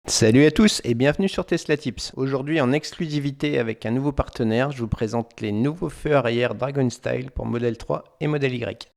Salut à tous et bienvenue sur Tesla Tips. Aujourd'hui en exclusivité avec un nouveau partenaire, je vous présente les nouveaux feux arrière Dragon Style pour Model 3 et Model Y.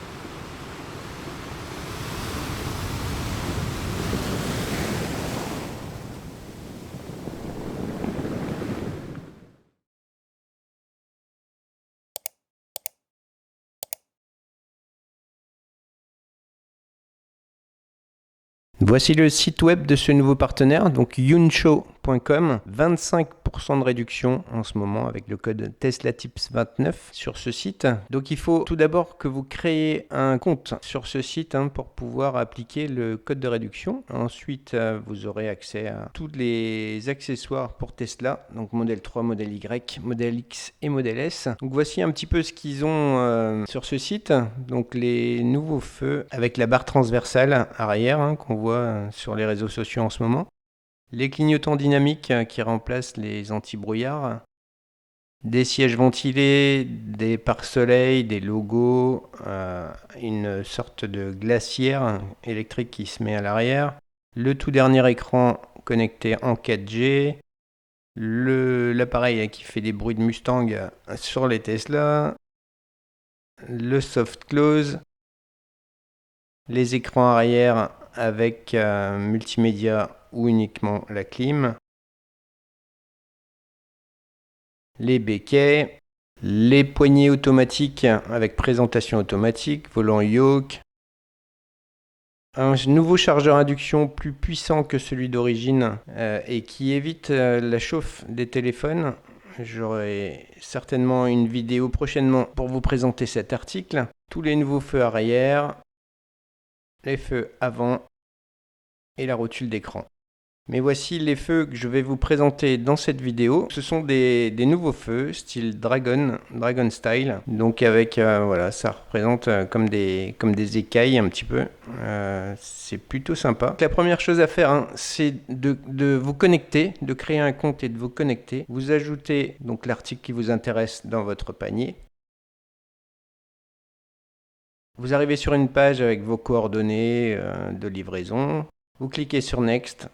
Voici le site web de ce nouveau partenaire, donc yunsho.com. 25% de réduction en ce moment avec le code TeslaTips29 sur ce site. Donc il faut tout d'abord que vous créez un compte sur ce site pour pouvoir appliquer le code de réduction. Ensuite, vous aurez accès à tous les accessoires pour Tesla, donc Model 3, Model Y, Model X et Model S. Donc voici un petit peu ce qu'ils ont sur ce site. Donc les nouveaux feux avec la barre transversale arrière qu'on voit sur les réseaux sociaux en ce moment. Les clignotants dynamiques qui remplacent les anti-brouillards. Des sièges ventilés, des pare-soleil, des logos, une sorte de glacière électrique qui se met à l'arrière. Le tout dernier écran connecté en 4G. L'appareil qui fait des bruits de Mustang sur les Tesla. Le soft close. Les écrans arrière avec multimédia ou uniquement la clim, les béquets, les poignées automatiques avec présentation automatique, volant yoke, un nouveau chargeur induction plus puissant que celui d'origine et qui évite la chauffe des téléphones. J'aurai certainement une vidéo prochainement pour vous présenter cet article. Tous les nouveaux feux arrière, les feux avant et la rotule d'écran. Mais voici les feux que je vais vous présenter dans cette vidéo. Ce sont des nouveaux feux style Dragon Style. Donc avec, voilà, ça représente comme des écailles un petit peu. C'est plutôt sympa. Donc la première chose à faire, c'est de vous connecter, de créer un compte et de vous connecter. Vous ajoutez donc l'article qui vous intéresse dans votre panier. Vous arrivez sur une page avec vos coordonnées de livraison. Vous cliquez sur Next.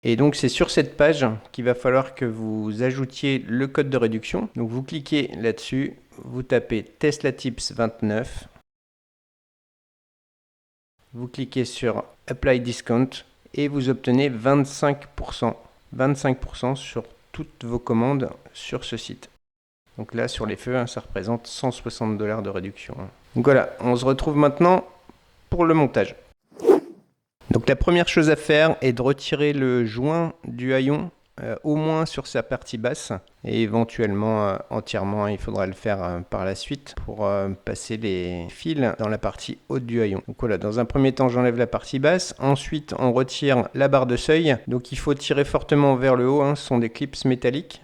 Et donc c'est sur cette page qu'il va falloir que vous ajoutiez le code de réduction. Donc vous cliquez là-dessus, vous tapez TeslaTips29. Vous cliquez sur Apply Discount et vous obtenez 25%. 25% sur toutes vos commandes sur ce site. Donc là sur les feux, ça représente 160 $ de réduction. Donc voilà, on se retrouve maintenant pour le montage. Donc la première chose à faire est de retirer le joint du haillon au moins sur sa partie basse et éventuellement entièrement. Il faudra le faire par la suite pour passer les fils dans la partie haute du haillon. Donc voilà, dans un premier temps j'enlève la partie basse, ensuite on retire la barre de seuil. Donc il faut tirer fortement vers le haut, ce sont des clips métalliques.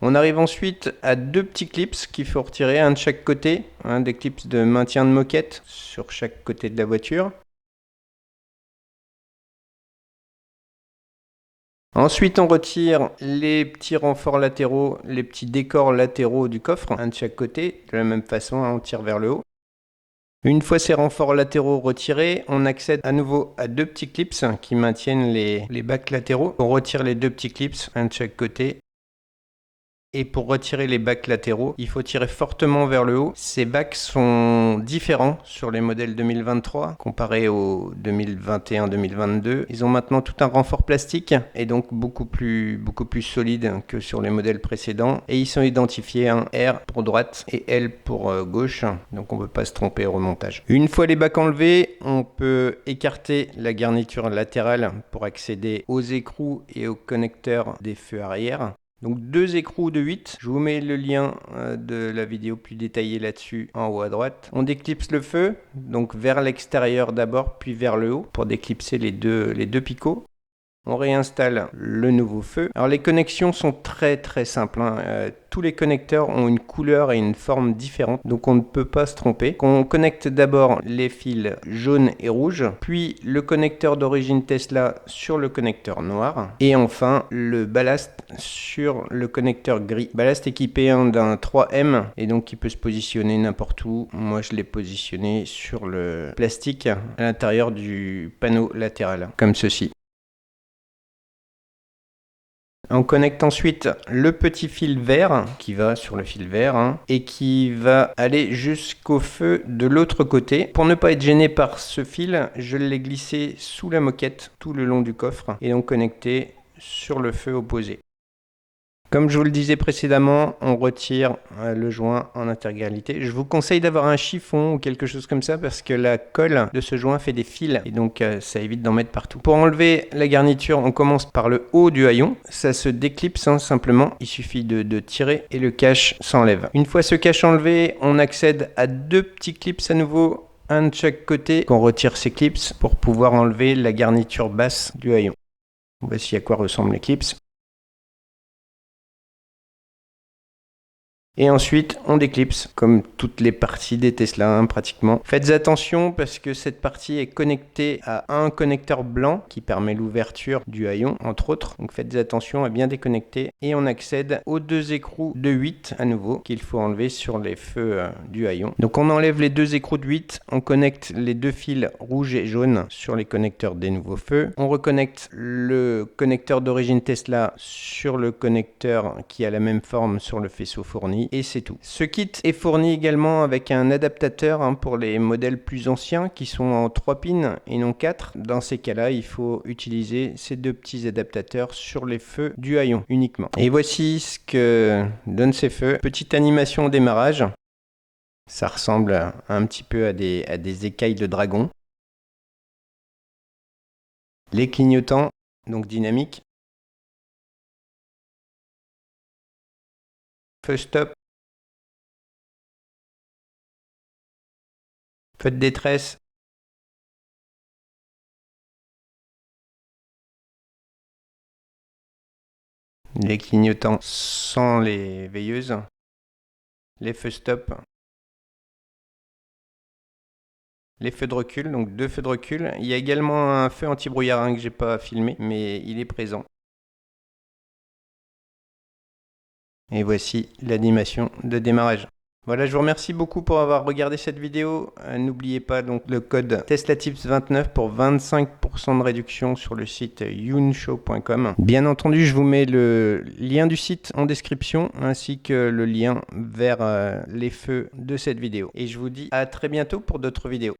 On arrive ensuite à deux petits clips qu'il faut retirer, un de chaque côté, des clips de maintien de moquette sur chaque côté de la voiture. Ensuite, on retire les petits renforts latéraux, les petits décors latéraux du coffre, un de chaque côté. De la même façon, on tire vers le haut. Une fois ces renforts latéraux retirés, on accède à nouveau à deux petits clips qui maintiennent les bacs latéraux. On retire les deux petits clips, un de chaque côté. Et pour retirer les bacs latéraux, il faut tirer fortement vers le haut. Ces bacs sont différents sur les modèles 2023 comparés aux 2021-2022. Ils ont maintenant tout un renfort plastique et donc beaucoup plus solide que sur les modèles précédents. Et ils sont identifiés R pour droite et L pour gauche. Donc on ne peut pas se tromper au remontage. Une fois les bacs enlevés, on peut écarter la garniture latérale pour accéder aux écrous et aux connecteurs des feux arrière. Donc deux écrous de 8, je vous mets le lien de la vidéo plus détaillée là-dessus en haut à droite. On déclipse le feu, donc vers l'extérieur d'abord, puis vers le haut, pour déclipser les deux picots. On réinstalle le nouveau feu. Alors les connexions sont très simples, hein. Tous les connecteurs ont une couleur et une forme différentes, donc on ne peut pas se tromper. On connecte d'abord les fils jaunes et rouges, puis le connecteur d'origine Tesla sur le connecteur noir, et enfin le ballast sur le connecteur gris. Ballast équipé d'un 3M, et donc il peut se positionner n'importe où. Moi je l'ai positionné sur le plastique à l'intérieur du panneau latéral, comme ceci. On connecte ensuite le petit fil vert qui va sur le fil vert, hein, et qui va aller jusqu'au feu de l'autre côté. Pour ne pas être gêné par ce fil, je l'ai glissé sous la moquette tout le long du coffre et donc connecté sur le feu opposé. Comme je vous le disais précédemment, on retire le joint en intégralité. Je vous conseille d'avoir un chiffon ou quelque chose comme ça parce que la colle de ce joint fait des fils et donc ça évite d'en mettre partout. Pour enlever la garniture, on commence par le haut du haillon. Ça se déclipse simplement. Il suffit de tirer et le cache s'enlève. Une fois ce cache enlevé, on accède à deux petits clips à nouveau, un de chaque côté. On retire ces clips pour pouvoir enlever la garniture basse du haillon. Voici à quoi ressemblent les clips. Et ensuite, on déclipse, comme toutes les parties des Tesla, hein, pratiquement. Faites attention parce que cette partie est connectée à un connecteur blanc qui permet l'ouverture du haillon, entre autres. Donc faites attention à bien déconnecter. Et on accède aux deux écrous de 8 à nouveau, qu'il faut enlever sur les feux du haillon. Donc on enlève les deux écrous de 8, on connecte les deux fils rouge et jaune sur les connecteurs des nouveaux feux. On reconnecte le connecteur d'origine Tesla sur le connecteur qui a la même forme sur le faisceau fourni. Et c'est tout. Ce kit est fourni également avec un adaptateur, hein, pour les modèles plus anciens qui sont en 3 pins et non 4. Dans ces cas-là, il faut utiliser ces deux petits adaptateurs sur les feux du haillon uniquement. Et voici ce que donnent ces feux. Petite animation au démarrage. Ça ressemble un petit peu à des écailles de dragon. Les clignotants, donc dynamiques. Feu stop. Feu de détresse. Les clignotants sans les veilleuses. Les feux stop. Les feux de recul, donc deux feux de recul. Il y a également un feu anti-brouillard, hein, que j'ai pas filmé, mais il est présent. Et voici l'animation de démarrage. Voilà, je vous remercie beaucoup pour avoir regardé cette vidéo. N'oubliez pas donc le code TeslaTips29 pour 25% de réduction sur le site younshow.com. Bien entendu, je vous mets le lien du site en description ainsi que le lien vers les feux de cette vidéo. Et je vous dis à très bientôt pour d'autres vidéos.